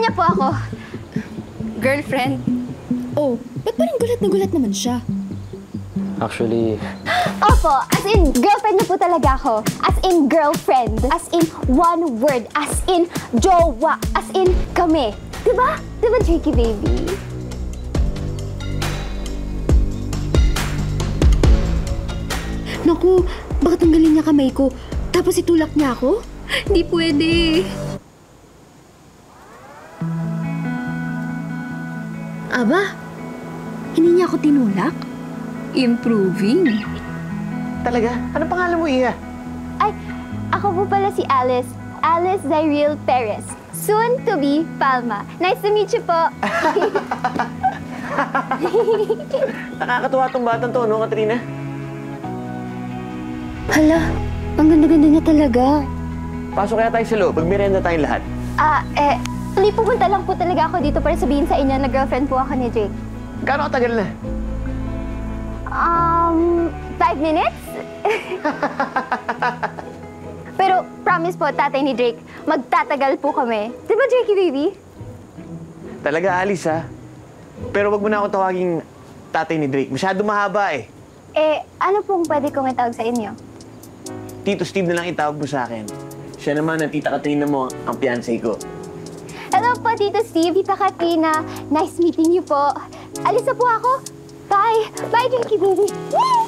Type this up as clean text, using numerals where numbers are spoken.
niya po ako. Girlfriend. Oh, ba't parang gulat na gulat naman siya? Actually, Opo, as in, girlfriend niya po talaga ako. As in, girlfriend. As in, one word. As in, jowa. As in, kami. Diba? Diba, Jakey baby? Naku, baka tanggalin niya kamay ko, tapos itulak niya ako? Hindi pwede. Aba, hindi niya ako tinulak? Improving. Talaga? Anong pangalan mo, Iha? Ay, ako po pala si Alice. Alice Zyril Perez. Soon to be Palma. Nice to meet you po. Nakakatuwa tong batang to, no, Katrina? Hala, ang ganda-ganda niya talaga. Pasok kaya tayo sa loob. Magmerenda tayong lahat. Hindi pupunta lang po talaga ako dito para sabihin sa inyo na girlfriend po ako ni Jake. Gano'ng katagal na? 5 minutes? Pero promise po, tatay ni Drake, magtatagal po kami. Di ba, Jakey baby? Talaga, Alice, ha? Pero wag mo na ako tawaging tatay ni Drake. Masyado mahaba, eh. Ano pong pwede kong itawag sa inyo? Tito Steve na lang itawag mo sa akin. Siya naman ang tita Katrina mo, ang fiancé ko. Hello po, Tito Steve, Tita Katrina. Nice meeting you po. Alis na po ako. Bye! Bye, Jakey baby! Woo!